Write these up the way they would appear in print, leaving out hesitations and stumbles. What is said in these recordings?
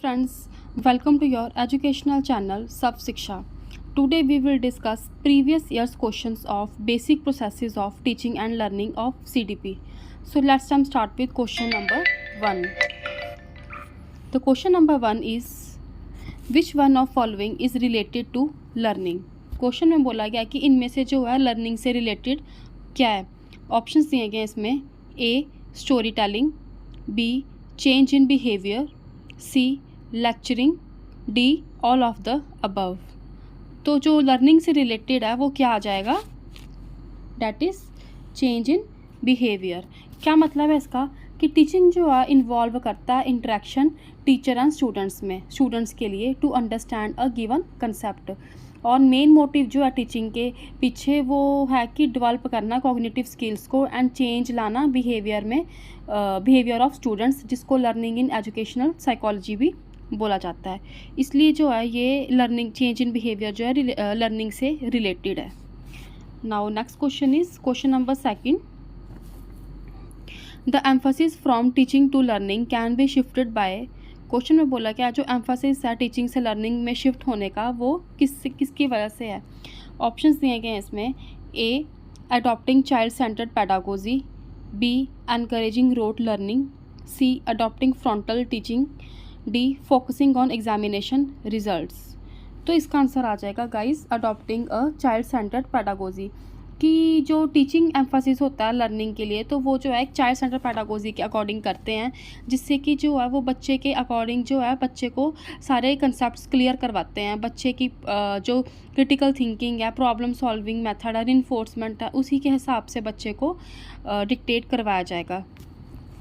friends, welcome to your educational channel Sub Shiksha. Today we will discuss previous year's questions of basic processes of teaching and learning of CDP. So let's start with question number 1. The question number 1 is which one of following is related to learning? Question में बोला गया कि इनमें से जो है learning से related क्या है. ऑप्शंस दिए गए इसमें A story telling, B change in behaviour, C lecturing, D all of the above. तो जो लर्निंग से रिलेटेड है वो क्या आ जाएगा? That is change in behaviour. क्या मतलब है इसका कि टीचिंग जो है इन्वॉल्व करता है इंटरेक्शन टीचर एंड स्टूडेंट्स में, स्टूडेंट्स के लिए to understand a given concept. और मेन मोटिव जो है टीचिंग के पीछे वो है कि डेवलप करना कॉग्निटिव स्किल्स को एंड चेंज लाना बिहेवियर में, बिहेवियर ऑफ स्टूडेंट्स, जिसको लर्निंग इन एजुकेशनल साइकोलॉजी भी बोला जाता है. इसलिए जो है ये लर्निंग चेंज इन बिहेवियर जो है लर्निंग से रिलेटेड है. Now next question is question number 2. The emphasis from teaching to learning can be shifted by. Question में बोला क्या जो एम्फोसिस है टीचिंग से लर्निंग में शिफ्ट होने का वो किसकी वजह से है. ऑप्शंस दिए गए हैं इसमें A adopting child centred pedagogy, B encouraging rote learning, C adopting frontal teaching, D focusing on examination results. तो इसका आंसर आ जाएगा guys adopting a child centred pedagogy. कि जो टीचिंग एम्फोसिस होता है लर्निंग के लिए तो वो जो है एक चाइल्ड सेंटर पेडागोजी के अकॉर्डिंग करते हैं, जिससे कि जो है वो बच्चे के अकॉर्डिंग जो है बच्चे को सारे कंसेप्ट्स क्लियर करवाते हैं. बच्चे की जो क्रिटिकल थिंकिंग है, प्रॉब्लम सॉल्विंग मेथड है, इन्फोर्समेंट है, उसी के हिसाब से बच्चे को डिक्टेट करवाया जाएगा.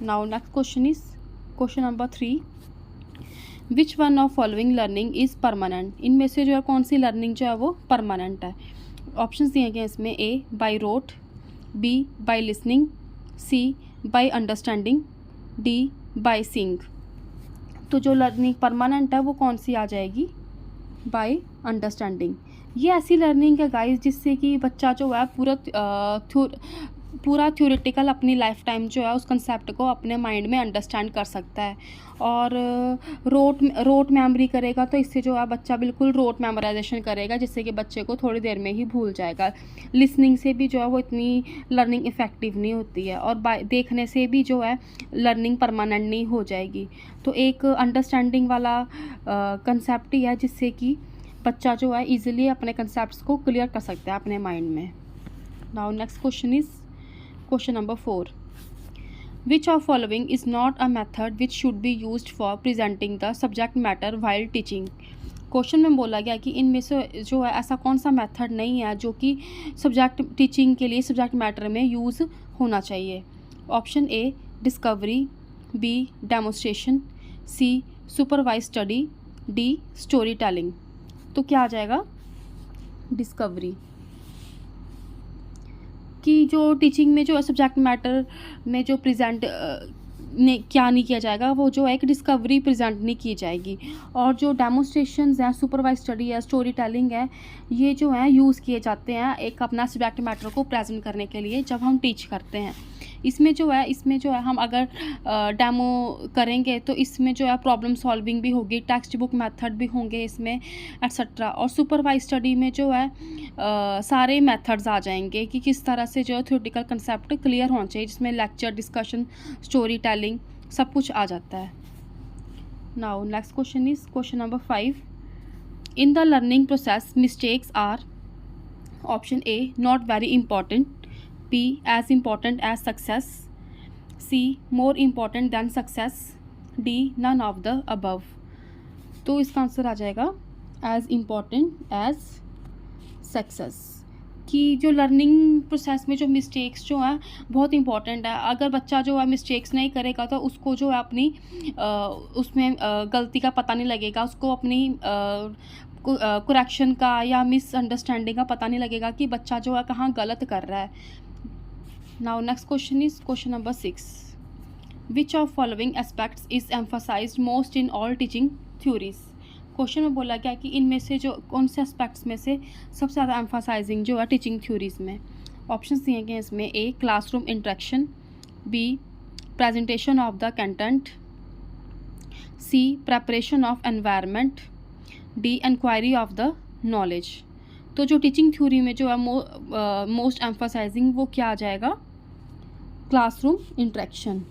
Now next question is question number 3. Which one of following learning is permanent. इनमें से जो है कौन सी लर्निंग जो है वो परमानेंट है. ऑप्शंस दिए गए इसमें A by rote, B by listening, C by understanding, D by seeing. तो जो लर्निंग परमानेंट है वो कौन सी आ जाएगी? By understanding. ये ऐसी लर्निंग है गाइस जिससे कि बच्चा जो है पूरा थ्योरेटिकल अपनी लाइफ टाइम जो है उस कंसेप्ट को अपने माइंड में अंडरस्टैंड कर सकता है. और रोट मेमोरी करेगा तो इससे जो है बच्चा बिल्कुल रोट मेमोराइजेशन करेगा, जिससे कि बच्चे को थोड़ी देर में ही भूल जाएगा. लिसनिंग से भी जो है वो इतनी लर्निंग इफ़ेक्टिव नहीं होती है, और देखने से भी जो है लर्निंग परमानेंट नहीं हो जाएगी. तो एक अंडरस्टैंडिंग वाला कंसेप्ट ही है जिससे कि बच्चा जो है ईजिली अपने कंसेप्ट्स को क्लियर कर सकता है अपने माइंड में. Now next question is question number 4. Which of following is not a method which should be used for presenting the subject matter while teaching. Question में बोला गया कि इनमें से जो है ऐसा कौन सा मेथड नहीं है जो कि सब्जेक्ट टीचिंग के लिए सब्जेक्ट मैटर में यूज़ होना चाहिए. Option A discovery, B demonstration, C supervise study, D story telling. तो क्या आ जाएगा? डिस्कवरी. कि जो टीचिंग में जो सब्जेक्ट मैटर में जो प्रेजेंट क्या नहीं किया जाएगा वो जो है एक डिस्कवरी प्रेजेंट नहीं की जाएगी. और जो डेमोस्ट्रेशंस हैं, सुपरवाइज स्टडी है, स्टोरी टेलिंग है, ये जो है यूज़ किए जाते हैं एक अपना सब्जेक्ट मैटर को प्रेजेंट करने के लिए जब हम टीच करते हैं. इसमें जो है हम अगर डेमो करेंगे तो इसमें जो है प्रॉब्लम सॉल्विंग भी होगी, टेक्स्ट बुक मेथड भी होंगे इसमें एट्सट्रा. और सुपरवाइज स्टडी में जो है सारे मेथड्स आ जाएंगे कि किस तरह से जो है थ्योरेटिकल कंसेप्ट क्लियर होना चाहिए, जिसमें लेक्चर, डिस्कशन, स्टोरी टेलिंग सब कुछ आ जाता है. Now next question is question number 5. In the learning process mistakes are. Option A not very important, B as important as success, C more important than success, D none of the above. तो इसका answer आ जाएगा as important as success. कि जो learning process में जो mistakes जो हैं बहुत इंपॉर्टेंट है. अगर बच्चा जो है मिस्टेक्स नहीं करेगा तो उसको जो है अपनी उसमें गलती का पता नहीं लगेगा, उसको अपनी करेक्शन का या मिसअंडरस्टैंडिंग का पता नहीं लगेगा कि बच्चा जो है कहाँ गलत कर रहा है. Now next question is question number 6. Which of following aspects is emphasized most in all teaching theories. Question में बोला गया कि इनमें से जो कौन से एस्पेक्ट्स में से सबसे ज़्यादा एम्फसाइजिंग जो है टीचिंग थ्योरीज में. ऑप्शंस दिए गए इसमें A classroom interaction, B presentation of the content, C preparation of environment, D inquiry of the knowledge. तो जो टीचिंग थ्योरी में जो है मोस्ट एम्फसाइजिंग वो क्या आ जाएगा, क्लासरूम इंटरेक्शन,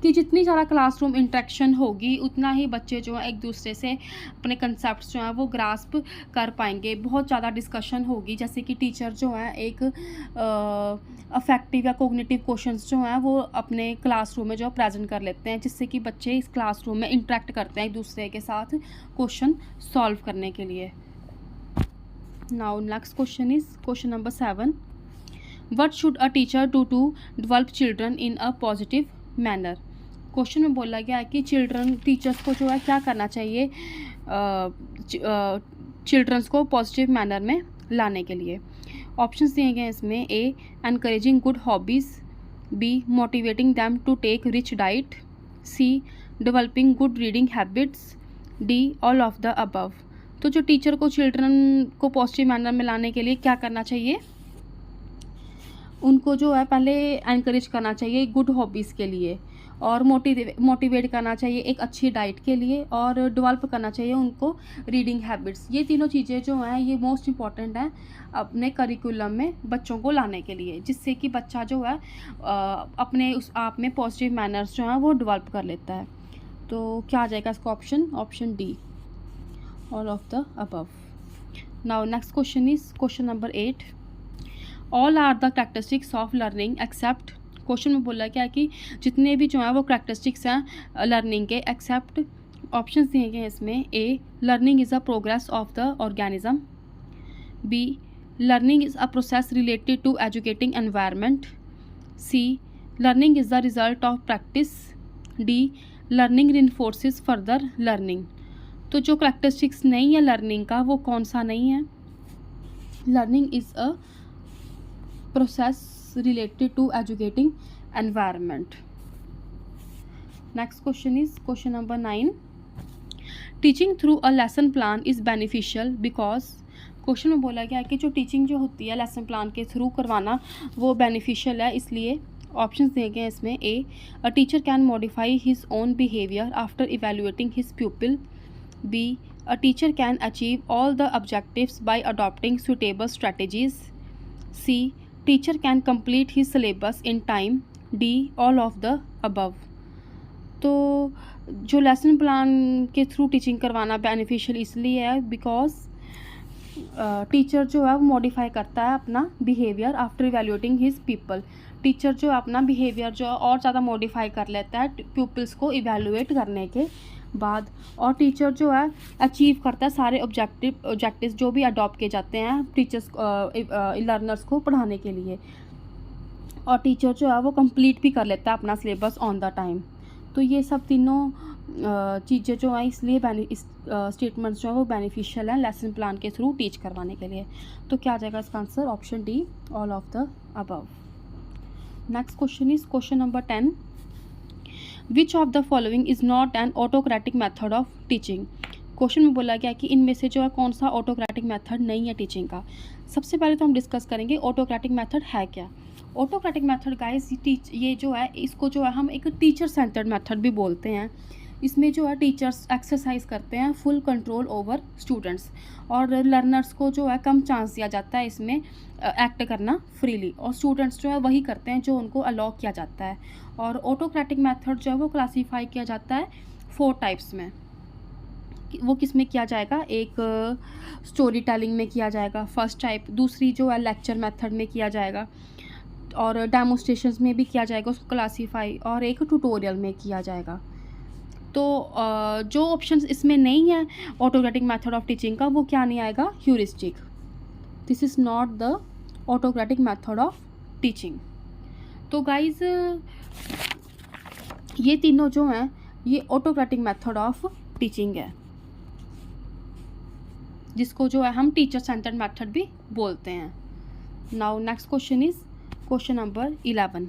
कि जितनी ज़्यादा क्लासरूम इंटरेक्शन होगी उतना ही बच्चे जो है एक दूसरे से अपने कंसेप्ट जो हैं वो ग्रास्प कर पाएंगे। बहुत ज़्यादा डिस्कशन होगी, जैसे कि टीचर जो है एक अफेक्टिव या कोग्निटिव क्वेश्चंस जो हैं वो अपने क्लासरूम में जो प्रेजेंट कर लेते हैं, जिससे कि बच्चे इस क्लासरूम में इंटरेक्ट करते हैं एक दूसरे के साथ क्वेश्चन सॉल्व करने के लिए। Now next question is question number 7, what should a teacher do to develop children in a positive manner. Question में बोला गया है कि टीचर्स को जो है क्या करना चाहिए चिल्ड्रंस को पॉजिटिव मैनर में लाने के लिए। ऑप्शंस दिए गए हैं इसमें, A encouraging good hobbies, B motivating them to take rich diet, C developing good reading habits, D all of the above. तो जो टीचर को चिल्ड्रन को पॉजिटिव मैनर में लाने के लिए क्या करना चाहिए, उनको जो है पहले एनकरेज करना चाहिए गुड हॉबीज़ के लिए, और मोटिवेट करना चाहिए एक अच्छी डाइट के लिए, और डेवलप करना चाहिए उनको रीडिंग हैबिट्स। ये तीनों चीज़ें जो हैं ये मोस्ट इम्पॉर्टेंट हैं अपने करिकुलम में बच्चों को लाने के लिए, जिससे कि बच्चा जो है अपने उस आप में पॉजिटिव मैनर्स जो हैं वो डेवलप कर लेता है। तो क्या आ जाएगा इसका option D, all of the above. Now next question is question number 8, all are the characteristics of learning except. क्वेश्चन में बोला क्या है कि जितने भी जो हैं वो कैरेक्टरिस्टिक्स हैं लर्निंग के एक्सेप्ट। ऑप्शंस दिए गए हैं इसमें, A learning is a progress of the organism, B learning is a process related to educating environment, C learning is the result of practice, D learning reinforces further learning. तो जो characteristics नहीं है learning का वो कौन सा नहीं है, learning is a process related to educating environment. Next question is question number 9, teaching through a lesson plan is beneficial because। Question में बोला गया है कि जो टीचिंग जो होती है लेसन प्लान के थ्रू करवाना वो बेनिफिशियल है, इसलिए ऑप्शंस दिए गए हैं इसमें, A a teacher can modify his own behaviour after evaluating his pupil, B a teacher can achieve all the objectives by adopting suitable strategies, C teacher can complete his syllabus in time, D all of the above. तो जो lesson plan के through teaching करवाना beneficial इसलिए है because teacher जो है वो modify करता है अपना behaviour after evaluating his people. Teacher जो अपना बिहेवियर जो है और ज़्यादा मॉडिफाई कर लेता है प्यूपल्स को इवेल्युएट करने के बाद, और टीचर जो है अचीव करता है सारे ऑब्जेक्टिव्स जो भी अडॉप्ट किए जाते हैं टीचर्स लर्नर्स को पढ़ाने के लिए, और टीचर जो है वो कंप्लीट भी कर लेता है अपना सिलेबस ऑन द टाइम। तो ये सब तीनों चीज़ें जो हैं इसलिए स्टेटमेंट्स जो हैं वो बेनिफिशियल हैं लेसन प्लान के थ्रू टीच करवाने के लिए। तो क्या आ जाएगा इसका answer, option D, all of the above. Next question is question number 10, which of the following is not an autocratic method of teaching. Question में बोला गया कि इनमें से जो है कौन सा ऑटोक्रेटिक मेथड नहीं है टीचिंग का। सबसे पहले तो हम डिस्कस करेंगे ऑटोक्रेटिक मेथड है क्या। ऑटोक्रेटिक मेथड गाइस ये जो है इसको जो है हम एक टीचर सेंटर्ड मेथड भी बोलते हैं। इसमें जो है टीचर्स एक्सरसाइज करते हैं फुल कंट्रोल ओवर स्टूडेंट्स, और लर्नर्स को जो है कम चांस दिया जाता है इसमें एक्ट करना फ्रीली, और स्टूडेंट्स जो है वही करते हैं जो उनको अलाउ किया जाता है। और ऑटोक्रेटिक मेथड जो है वो क्लासीफाई किया जाता है 4 टाइप्स में। वो किस में किया जाएगा, एक स्टोरी टेलिंग में किया जाएगा फर्स्ट टाइप, दूसरी जो है लेक्चर मेथड में किया जाएगा, और डेमोस्ट्रेशंस में भी किया जाएगा उसको क्लासीफाई, और एक ट्यूटोरियल में किया जाएगा। तो जो ऑप्शंस इसमें नहीं है ऑटोक्रेटिक मेथड ऑफ टीचिंग का वो क्या नहीं आएगा, heuristic. This is not the autocratic method of teaching. तो गाइज ये तीनों जो हैं ये ऑटोक्रेटिक मेथड ऑफ टीचिंग है, जिसको जो है हम टीचर सेंटर्ड मेथड भी बोलते हैं। Now next question is question number 11,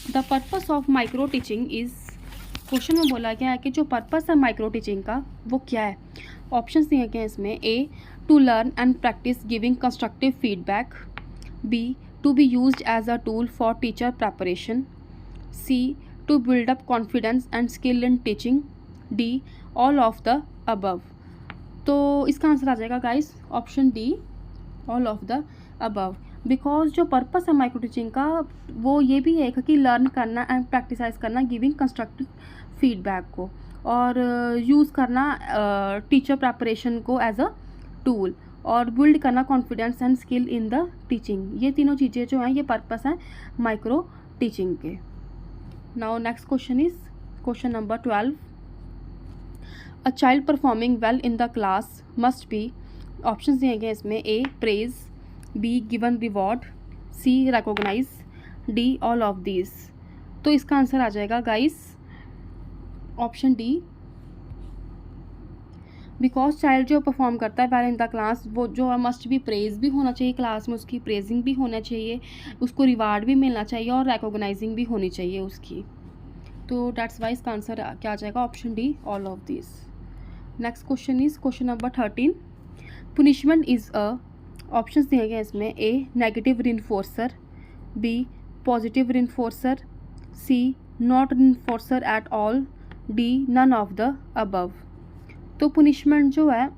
the purpose of micro teaching is. Question में बोला गया है कि जो पर्पस है माइक्रो टीचिंग का वो क्या है। ऑप्शंस दिए गए हैं इसमें, A to learn and practice giving constructive feedback, B to be used as a tool for teacher preparation, C to build up confidence and skill in teaching, D all of the above. तो इसका answer आ जाएगा guys option D all of the above. Because जो purpose है micro teaching का वो ये भी है कि लर्न करना एंड प्रैक्टिसाइज करना, गिविंग कंस्ट्रक्टिव फीडबैक को, और यूज़ करना टीचर प्रेपरेशन को एज अ टूल, और बिल्ड करना confidence and skill in the teaching. ये तीनों चीज़ें जो हैं ये पर्पस हैं माइक्रो टीचिंग के। Now next question is question number 12। A child performing well in the class must be, option दिए गए इसमें A praise, B given reward, C recognise, D all of these. तो इसका आंसर आ जाएगा guys option D. Because child जो perform करता है वेल इन द क्लास वो जो मस्ट भी प्रेज भी होना चाहिए, क्लास में उसकी प्रेजिंग भी होना चाहिए, उसको रिवार्ड भी मिलना चाहिए और रिकॉग्नाइजिंग भी होनी चाहिए उसकी। तो डेट्स वाई इसका आंसर क्या आ जाएगा option D all of this. Next question is question number 13। Punishment is a, option दिए गए इसमें A negative reinforcer, B positive reinforcer, C not reinforcer at all, D none of the above. तो punishment जो है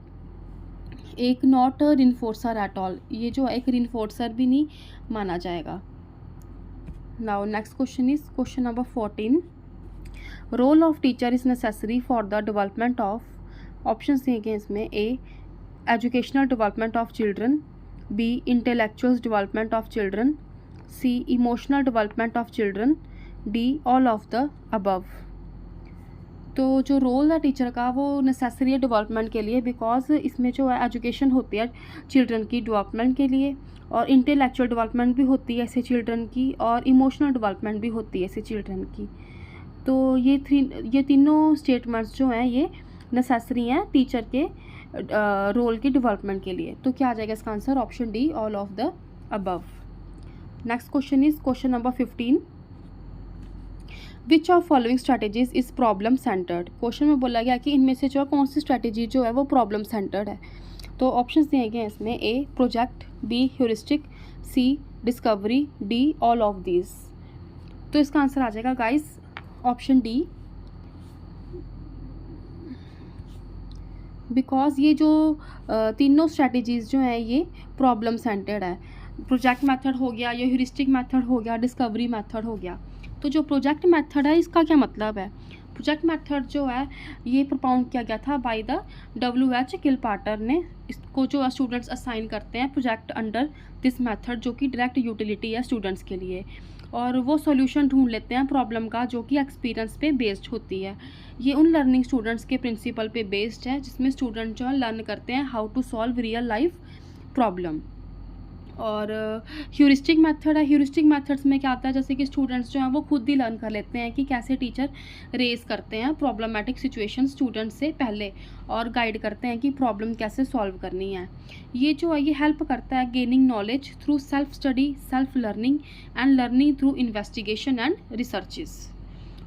एक not reinforcer at all, ये जो है एक रिइंफोर्सर भी नहीं माना जाएगा। Now next question is question number 14। Role of teacher is necessary for the development of, option दिए गए इसमें A educational development of children, B intellectual development of children, C emotional development of children, D all of the above. तो जो role है teacher का वो necessary है development के लिए, बिकॉज इसमें जो है एजुकेशन होती है चिल्ड्रन की डेवलपमेंट के लिए, और इंटेलेक्चुअल डेवलपमेंट भी होती है ऐसे चिल्ड्रन की, और इमोशनल डेवलपमेंट भी होती है ऐसे चिल्ड्रन की। तो ये तीनों स्टेटमेंट्स जो हैं ये नेसेसरी हैं टीचर के रोल की डेवलपमेंट के लिए। तो क्या आ जाएगा इसका answer option D all of the above. Next question is question number 15। Which of following strategies is problem centred. Question में बोला गया कि इनमें से जो कौन सी स्ट्रैटेजी जो है वो प्रॉब्लम सेंटर्ड है। तो ऑप्शन दिए गए हैं इसमें A project, B heuristic, C discovery, D all of these. तो इसका आंसर आ जाएगा गाइस ऑप्शन डी, बिकॉज ये जो तीनों स्ट्रैटेजीज जो हैं ये प्रॉब्लम सेंटर्ड है। प्रोजेक्ट मेथड हो गया, या ह्यूरिस्टिक मेथड हो गया, डिस्कवरी मेथड हो गया। तो जो प्रोजेक्ट मेथड है इसका क्या मतलब है? प्रोजेक्ट मेथड जो है ये प्रोपाउंड किया गया था बाय द WH किलपाटर ने। इसको जो स्टूडेंट्स असाइन करते हैं प्रोजेक्ट अंडर दिस मेथड, जो कि डायरेक्ट यूटिलिटी है स्टूडेंट्स के लिए, और वो सॉल्यूशन ढूंढ लेते हैं प्रॉब्लम का जो कि एक्सपीरियंस पे बेस्ड होती है। ये उन लर्निंग स्टूडेंट्स के प्रिंसिपल पे बेस्ड है जिसमें स्टूडेंट जो है लर्न करते हैं how to solve real life problem. और ह्यूरिस्टिक मेथड है, ह्यूरिस्टिक मेथड्स में क्या आता है जैसे कि स्टूडेंट्स जो हैं वो खुद ही लर्न कर लेते हैं कि कैसे टीचर रेज करते हैं प्रॉब्लमेटिक सिचुएशन स्टूडेंट्स से पहले, और गाइड करते हैं कि प्रॉब्लम कैसे सॉल्व करनी है। ये जो है ये हेल्प करता है gaining knowledge through self study, self learning and learning through investigation and researches.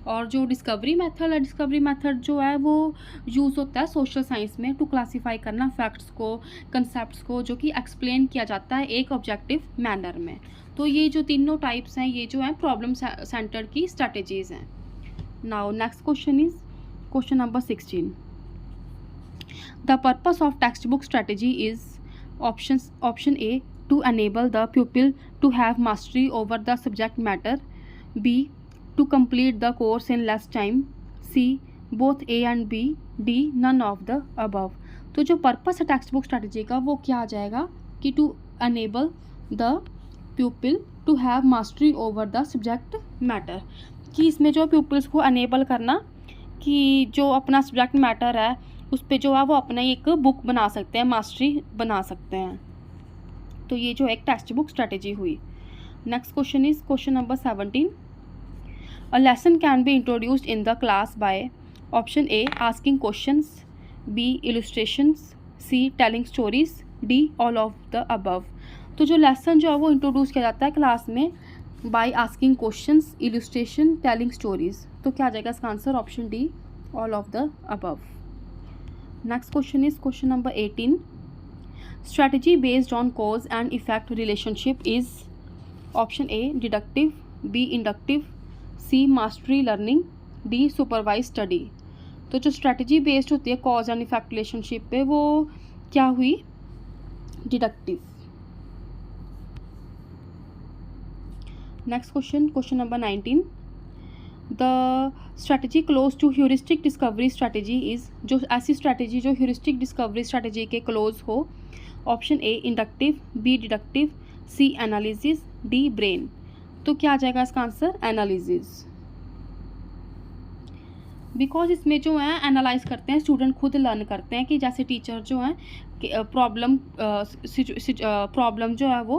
और जो डिस्कवरी मेथड है, डिस्कवरी मेथड जो है वो यूज़ होता है सोशल साइंस में टू क्लासीफाई करना फैक्ट्स को, कंसेप्ट्स को, जो कि एक्सप्लेन किया जाता है एक ऑब्जेक्टिव मैनर में। तो ये जो तीनों टाइप्स हैं ये जो है प्रॉब्लम सेंटर्ड की स्ट्रैटेजीज हैं। Now next question is question number 16। The purpose of text book strategy is, option A to enable the pupil to have mastery over the subject matter, B to complete the course in less time, C both A and B, D none of the above। तो जो purpose है text book strategy का वो क्या आ जाएगा कि to enable the pupil to have mastery over the subject matter, कि इसमें जो pupils को अनेबल करना कि जो अपना सब्जेक्ट मैटर है उस पर जो है वो अपना एक बुक बना सकते हैं, मास्टरी बना सकते हैं। तो ये जो एक टेक्स्ट बुक स्ट्रैटेजी हुई। Next question is question number 17। A lesson can be introduced in the class by, option A asking questions, B illustrations, C telling stories, D all of the above। तो जो lesson जो है वो introduce किया जाता है class में by asking questions, illustration, telling stories. तो क्या आ जाएगा इसका answer option D all of the above. Next question is question number 18। Strategy based on cause and effect relationship is, option A deductive, B inductive, C mastery learning, D supervise study. तो जो strategy based होती है cause and effect relationship पे, वो क्या हुई, deductive. Next question, question number 19, the strategy close to heuristic discovery strategy is, जो ऐसी स्ट्रैटेजी जो ह्यूरिस्टिक डिस्कवरी स्ट्रैटेजी के क्लोज हो। Option A inductive, B deductive, C analysis, D brain. तो क्या आ जाएगा इसका आंसर, एनालिसिस। बिकॉज इसमें जो है एनालाइज करते हैं, स्टूडेंट खुद लर्न करते हैं कि जैसे टीचर जो है प्रॉब्लम जो है वो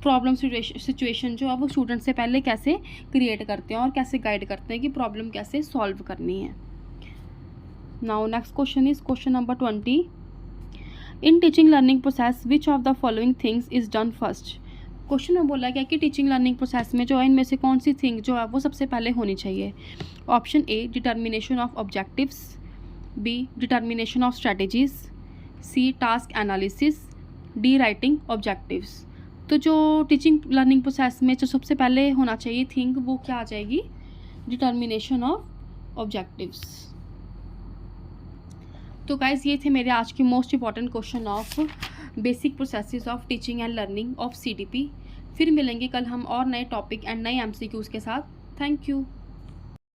प्रॉब्लम सिचुएशन जो है वो स्टूडेंट से पहले कैसे क्रिएट करते हैं और कैसे गाइड करते हैं कि प्रॉब्लम कैसे सॉल्व करनी है। Now next question is question number 20, in teaching learning process which of the following things is done first. Question में बोला गया कि टीचिंग लर्निंग प्रोसेस में जो है इनमें से कौन सी थिंग जो है वो सबसे पहले होनी चाहिए। Option A determination of objectives, B determination of strategies, C task analysis, D writing objectives. तो जो टीचिंग लर्निंग प्रोसेस में जो सबसे पहले होना चाहिए थिंग वो क्या आ जाएगी, डिटर्मिनेशन ऑफ ऑब्जेक्टिव्स। तो गाइज ये थे मेरे आज के most important question of basic processes of teaching and learning of CDP। फिर मिलेंगे कल हम और नए टॉपिक एंड नए MCQs के साथ। Thank you.